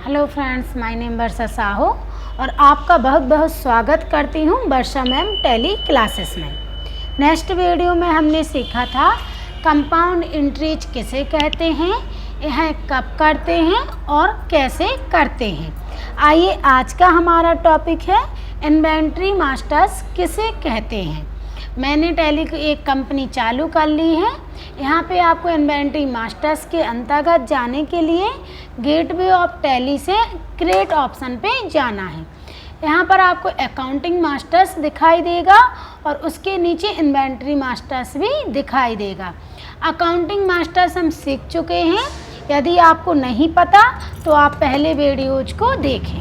Hello friends, my name वर्षा साहू और आपका बहुत बहुत स्वागत करती हूँ वर्षा मैम टैली क्लासेस में। नेक्स्ट वीडियो में हमने सीखा था कंपाउंड इंट्रीज किसे कहते हैं, यह कब करते हैं और कैसे करते हैं। आइए आज का हमारा टॉपिक है इन्वेंट्री मास्टर्स किसे कहते हैं। मैंने टैली की एक कंपनी चालू कर ली है। यहाँ पे आपको इन्वेंट्री मास्टर्स के अंतर्गत जाने के लिए गेटवे ऑफ टैली से क्रिएट ऑप्शन पे जाना है। यहाँ पर आपको अकाउंटिंग मास्टर्स दिखाई देगा और उसके नीचे इन्वेंट्री मास्टर्स भी दिखाई देगा। अकाउंटिंग मास्टर्स हम सीख चुके हैं। यदि आपको नहीं पता तो आप पहले वीडियोज को देखें।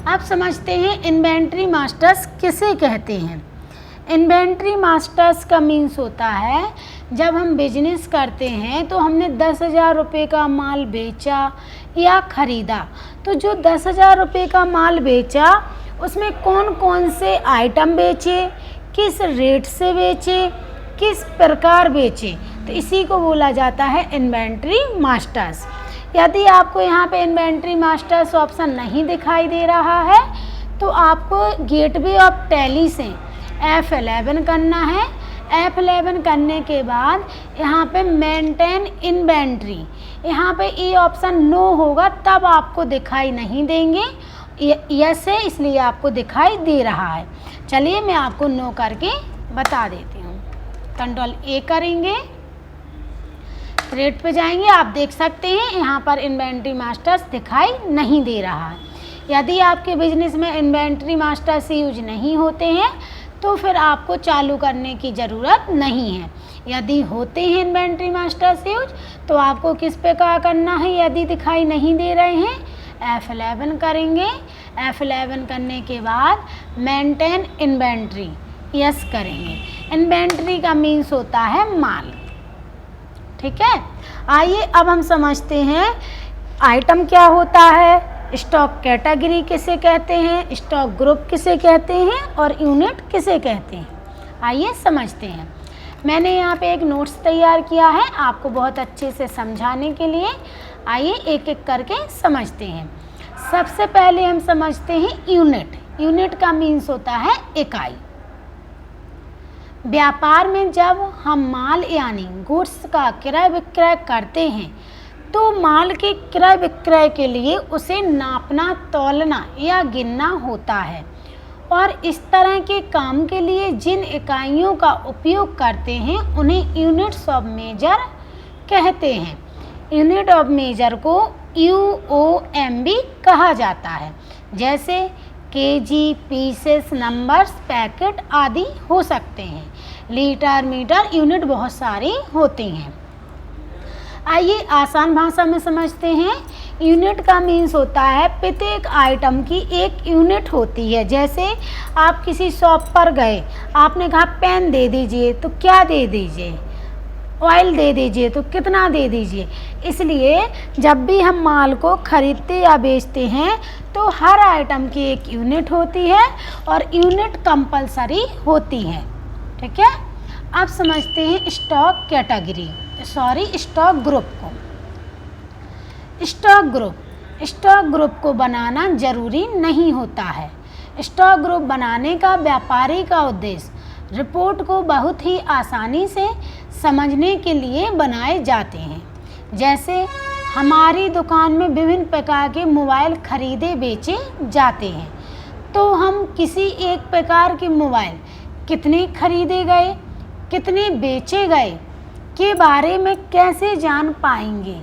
अब समझते हैं इन्वेंट्री मास्टर्स किसे कहते हैं। इन्वेंट्री मास्टर्स का मीन्स होता है जब हम बिजनेस करते हैं तो हमने 10,000 रुपये का माल बेचा या ख़रीदा, तो जो 10,000 रुपये का माल बेचा उसमें कौन कौन से आइटम बेचे, किस रेट से बेचे, किस प्रकार बेचे, तो इसी को बोला जाता है इन्वेंट्री मास्टर्स। यदि आपको यहाँ पे इन्वेंट्री मास्टर्स ऑप्शन नहीं दिखाई दे रहा है तो आपको गेटवे ऑफ टैली से F11 करना है। F11 करने के बाद यहाँ पे मेंटेन इन्वेंट्री, यहाँ पे ये ऑप्शन नो होगा तब आपको दिखाई नहीं देंगे। यस है इसलिए आपको दिखाई दे रहा है। चलिए मैं आपको नो करके बता देती हूँ। कंट्रोल A करेंगे, रेट पे जाएंगे, आप देख सकते हैं यहाँ पर इन्वेंट्री मास्टर्स दिखाई नहीं दे रहा है। यदि आपके बिजनेस में इन्वेंट्री मास्टर्स यूज नहीं होते हैं तो फिर आपको चालू करने की ज़रूरत नहीं है। यदि होते हैं इन्वेंट्री मास्टर्स यूज तो आपको किस पे क्या करना है, यदि दिखाई नहीं दे रहे हैं F11 करेंगे। F11 करने के बाद मेंटेन इन्वेंट्री यस करेंगे। इन्वेंट्री का मीन्स होता है माल, ठीक है। आइए अब हम समझते हैं आइटम क्या होता है, स्टॉक कैटेगरी किसे कहते हैं, स्टॉक ग्रुप किसे कहते हैं और यूनिट किसे कहते हैं। आइए समझते हैं। मैंने यहाँ पे एक नोट्स तैयार किया है आपको बहुत अच्छे से समझाने के लिए। आइए एक एक करके समझते हैं। सबसे पहले हम समझते हैं यूनिट। यूनिट का मीन्स होता है इकाई। व्यापार में जब हम माल यानी गुड्स का क्रय विक्रय करते हैं तो माल के क्रय विक्रय के लिए उसे नापना, तौलना या गिनना होता है और इस तरह के काम के लिए जिन इकाइयों का उपयोग करते हैं उन्हें यूनिट्स ऑफ मेजर कहते हैं। यूनिट ऑफ मेजर को UOM भी कहा जाता है, जैसे केजी, पीसेस, नंबर्स, पैकेट आदि हो सकते हैं। लीटर, मीटर, यूनिट बहुत सारी होती हैं। आइए आसान भाषा में समझते हैं। यूनिट का मीन्स होता है प्रत्येक आइटम की एक यूनिट होती है। जैसे आप किसी शॉप पर गए, आपने कहा पेन दे दीजिए तो क्या दे दीजिए, ऑयल दे दीजिए तो कितना दे दीजिए। इसलिए जब भी हम माल को खरीदते या बेचते हैं तो हर आइटम की एक यूनिट होती है और यूनिट कंपलसरी होती है, ठीक है। अब समझते हैं स्टॉक कैटेगरी, स्टॉक ग्रुप को। स्टॉक ग्रुप को बनाना जरूरी नहीं होता है। स्टॉक ग्रुप बनाने का व्यापारी का उद्देश्य रिपोर्ट को बहुत ही आसानी से समझने के लिए बनाए जाते हैं। जैसे हमारी दुकान में विभिन्न प्रकार के मोबाइल खरीदे बेचे जाते हैं, तो हम किसी एक प्रकार के मोबाइल कितने खरीदे गए, कितने बेचे गए के बारे में कैसे जान पाएंगे।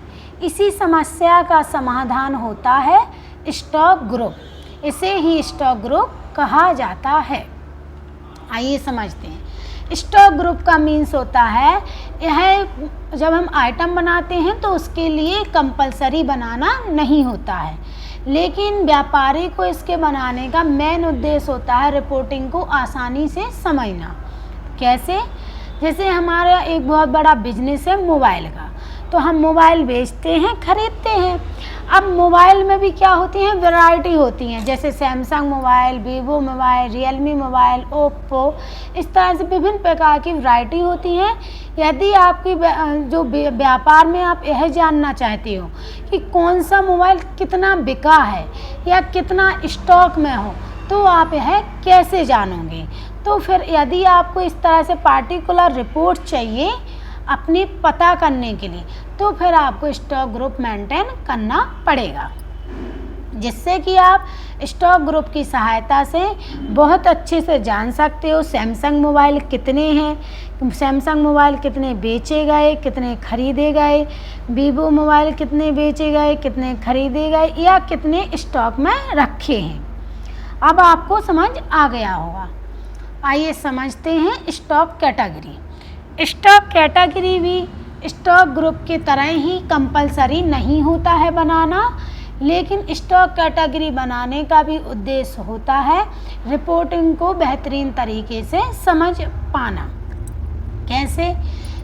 इसी समस्या का समाधान होता है स्टॉक ग्रुप। इसे ही स्टॉक ग्रुप कहा जाता है। आइए समझते हैं। स्टॉक ग्रुप का मीन्स होता है यह जब हम आइटम बनाते हैं तो उसके लिए कंपलसरी बनाना नहीं होता है, लेकिन व्यापारी को इसके बनाने का मेन उद्देश्य होता है रिपोर्टिंग को आसानी से समझना। कैसे? जैसे हमारा एक बहुत बड़ा बिजनेस है मोबाइल का, तो हम मोबाइल बेचते हैं, खरीदते हैं। अब मोबाइल में भी क्या होती हैं, वैरायटी होती हैं, जैसे Samsung mobile, Vivo mobile, Realme mobile, Oppo, इस तरह से विभिन्न प्रकार की वैरायटी होती हैं। यदि आपकी जो व्यापार में आप यह जानना चाहते हो कि कौन सा मोबाइल कितना बिका है या कितना स्टॉक में हो, तो आप यह कैसे जानोगे? तो फिर यदि आपको इस तरह से पार्टिकुलर रिपोर्ट चाहिए अपनी पता करने के लिए, तो फिर आपको स्टॉक ग्रुप मेंटेन करना पड़ेगा, जिससे कि आप स्टॉक ग्रुप की सहायता से बहुत अच्छे से जान सकते हो सैमसंग मोबाइल कितने हैं, सैमसंग मोबाइल कितने बेचे गए, कितने खरीदे गए, वीवो मोबाइल कितने बेचे गए, कितने खरीदे गए या कितने स्टॉक में रखे हैं। अब आपको समझ आ गया होगा। आइए समझते हैं स्टॉक कैटेगरी। स्टॉक कैटेगरी भी स्टॉक ग्रुप की तरह ही कंपलसरी नहीं होता है बनाना, लेकिन स्टॉक कैटेगरी बनाने का भी उद्देश्य होता है रिपोर्टिंग को बेहतरीन तरीके से समझ पाना। कैसे?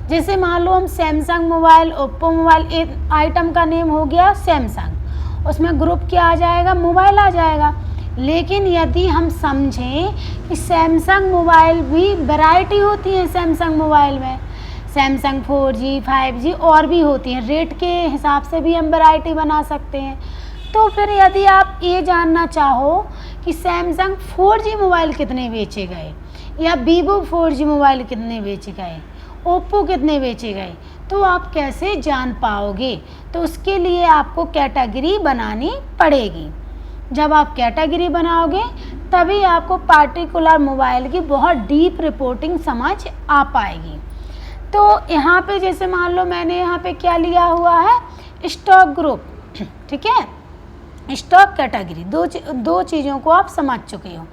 जैसे मान लो हम सैमसंग मोबाइल, ओप्पो मोबाइल, एक आइटम का नेम हो गया सैमसंग, उसमें ग्रुप क्या आ जाएगा, मोबाइल आ जाएगा। लेकिन यदि हम समझें कि सैमसंग मोबाइल भी वैरायटी होती है, सैमसंग मोबाइल में सैमसंग 4G, 5G और भी होती हैं, रेट के हिसाब से भी हम वैरायटी बना सकते हैं। तो फिर यदि आप ये जानना चाहो कि सैमसंग 4G मोबाइल कितने बेचे गए या वीवो 4G मोबाइल कितने बेचे गए, ओप्पो कितने बेचे गए, तो आप कैसे जान पाओगे? तो उसके लिए आपको कैटेगरी बनानी पड़ेगी। जब आप कैटेगरी बनाओगे तभी आपको पार्टिकुलर मोबाइल की बहुत डीप रिपोर्टिंग समझ आ पाएगी। तो यहाँ पे जैसे मान लो मैंने यहाँ पे क्या लिया हुआ है, स्टॉक ग्रुप, ठीक है, स्टॉक कैटेगरी, दो चीज़ों को आप समझ चुके हो।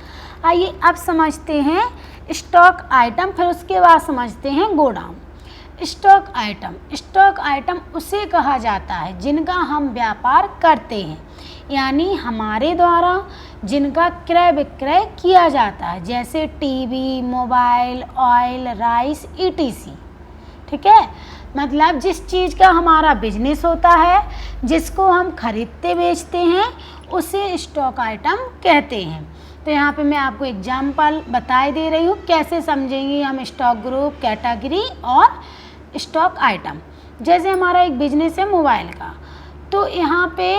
आइए अब समझते हैं स्टॉक आइटम, फिर उसके बाद समझते हैं गोडाउन। स्टॉक आइटम उसे कहा जाता है जिनका हम व्यापार करते हैं, यानी हमारे द्वारा जिनका क्रय विक्रय किया जाता है, जैसे TV, mobile, oil, rice, ETC। ठीक है, मतलब जिस चीज़ का हमारा बिजनेस होता है, जिसको हम खरीदते बेचते हैं, उसे स्टॉक आइटम कहते हैं। तो यहाँ पे मैं आपको एग्जाम्पल बताए दे रही हूँ कैसे समझेंगे हम स्टॉक ग्रुप, कैटेगरी और स्टॉक आइटम। जैसे हमारा एक बिजनेस है मोबाइल का, तो यहाँ पे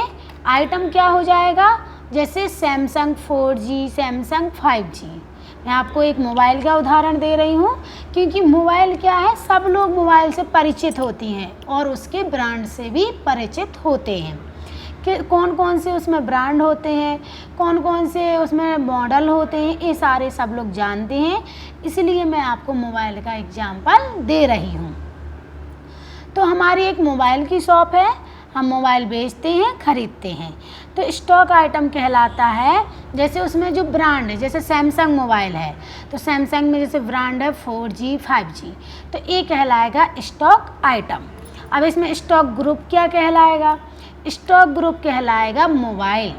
आइटम क्या हो जाएगा, जैसे सैमसंग 4G, सैमसंग 5G। मैं आपको एक मोबाइल का उदाहरण दे रही हूँ, क्योंकि मोबाइल क्या है, सब लोग मोबाइल से परिचित होती हैं और उसके ब्रांड से भी परिचित होते हैं कि कौन कौन से उसमें ब्रांड होते हैं, कौन कौन से उसमें मॉडल होते हैं, ये सारे सब लोग जानते हैं। इसलिए मैं आपको मोबाइल का एग्जाम्पल दे रही हूँ। तो हमारी एक मोबाइल की शॉप है, हम मोबाइल बेचते हैं, खरीदते हैं। तो स्टॉक आइटम कहलाता है, जैसे उसमें जो ब्रांड है, जैसे सैमसंग मोबाइल है तो सैमसंग में जैसे ब्रांड है 4G, 5G, तो ये कहलाएगा स्टॉक आइटम। अब इसमें स्टॉक ग्रुप क्या कहलाएगा, स्टॉक ग्रुप कहलाएगा मोबाइल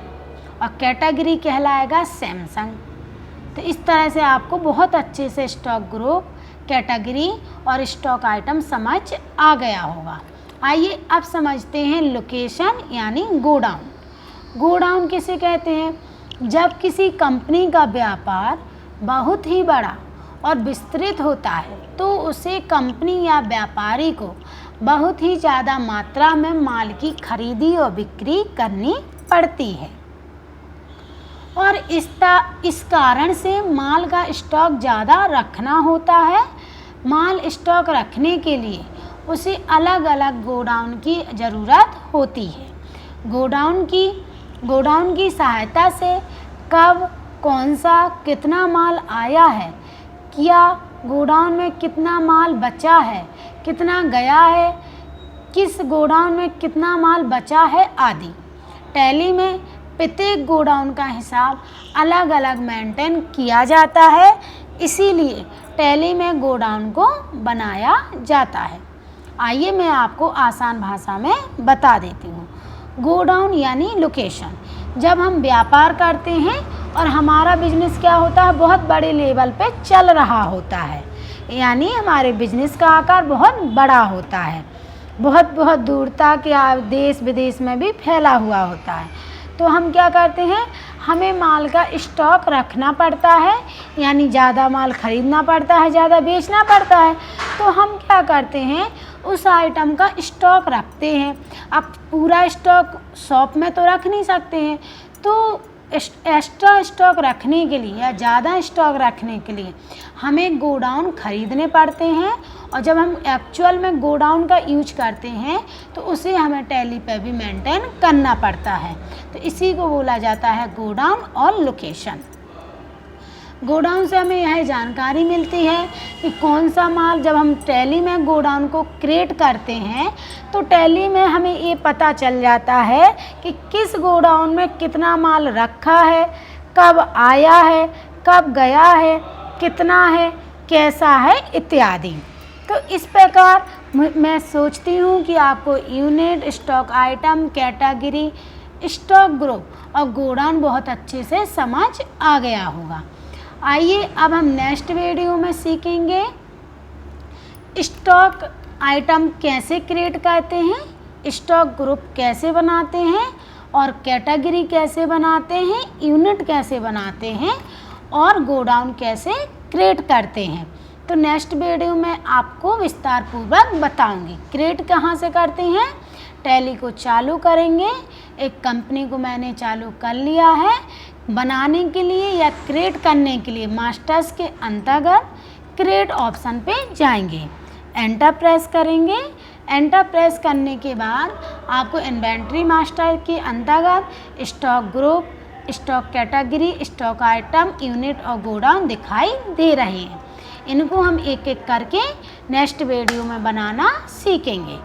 और कैटेगरी कहलाएगा सैमसंग। तो इस तरह से आपको बहुत अच्छे से स्टॉक ग्रुप, कैटेगरी और स्टॉक आइटम समझ आ गया होगा। आइए अब समझते हैं लोकेशन यानी गोडाउन। गोडाउन किसे कहते हैं? जब किसी कंपनी का व्यापार बहुत ही बड़ा और विस्तृत होता है तो उसे कंपनी या व्यापारी को बहुत ही ज़्यादा मात्रा में माल की खरीदी और बिक्री करनी पड़ती है और इस कारण से माल का स्टॉक ज़्यादा रखना होता है। माल स्टॉक रखने के लिए उसे अलग अलग गोडाउन की ज़रूरत होती है। गोडाउन की सहायता से कब, कौन सा, कितना माल आया है, क्या गोडाउन में कितना माल बचा है, कितना गया है, किस गोडाउन में कितना माल बचा है आदि। टैली में प्रत्येक गोडाउन का हिसाब अलग अलग मेंटेन किया जाता है, इसीलिए टैली में गोडाउन को बनाया जाता है। आइए मैं आपको आसान भाषा में बता देती हूँ। गोडाउन यानी लोकेशन। जब हम व्यापार करते हैं और हमारा बिजनेस क्या होता है, बहुत बड़े लेवल पे चल रहा होता है, यानी हमारे बिजनेस का आकार बहुत बड़ा होता है, बहुत बहुत दूर तक या देश विदेश में भी फैला हुआ होता है। तो हम क्या करते हैं, हमें माल का स्टॉक रखना पड़ता है, यानी ज़्यादा माल ख़रीदना पड़ता है, ज़्यादा बेचना पड़ता है। तो हम क्या करते हैं, उस आइटम का स्टॉक रखते हैं। अब पूरा स्टॉक शॉप में तो रख नहीं सकते हैं, तो एक्स्ट्रा स्टॉक रखने के लिए या ज़्यादा स्टॉक रखने के लिए हमें गोडाउन ख़रीदने पड़ते हैं। और जब हम एक्चुअल में गोडाउन का यूज करते हैं तो उसे हमें टैली पे भी मेंटेन करना पड़ता है। तो इसी को बोला जाता है गोडाउन और लोकेशन। गोडाउन से हमें यह जानकारी मिलती है कि कौन सा माल, जब हम टैली में गोडाउन को क्रिएट करते हैं तो टैली में हमें ये पता चल जाता है कि किस गोडाउन में कितना माल रखा है, कब आया है, कब गया है, कितना है, कैसा है इत्यादि। तो इस प्रकार मैं सोचती हूँ कि आपको unit, stock item, category, stock group और गोडाउन बहुत अच्छे से समझ आ गया होगा। आइए अब हम नेक्स्ट वीडियो में सीखेंगे स्टॉक आइटम कैसे क्रिएट करते हैं, स्टॉक ग्रुप कैसे बनाते हैं और कैटेगरी कैसे बनाते हैं, यूनिट कैसे बनाते हैं और गोडाउन कैसे क्रिएट करते हैं। तो नेक्स्ट वीडियो में आपको विस्तार पूर्वक बताऊंगी। क्रिएट कहाँ से करते हैं, टैली को चालू करेंगे। एक कंपनी को मैंने चालू कर लिया है। बनाने के लिए या क्रिएट करने के लिए मास्टर्स के अंतर्गत क्रिएट ऑप्शन पे जाएंगे, एंटर प्रेस करेंगे। एंटर प्रेस करने के बाद आपको इन्वेंट्री मास्टर के अंतर्गत stock group, stock category, stock item, unit और गोडाउन दिखाई दे रहे हैं। इनको हम एक एक करके नेक्स्ट वीडियो में बनाना सीखेंगे।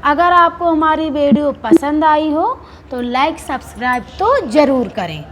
अगर आपको हमारी वीडियो पसंद आई हो तो लाइक, सब्सक्राइब तो ज़रूर करें।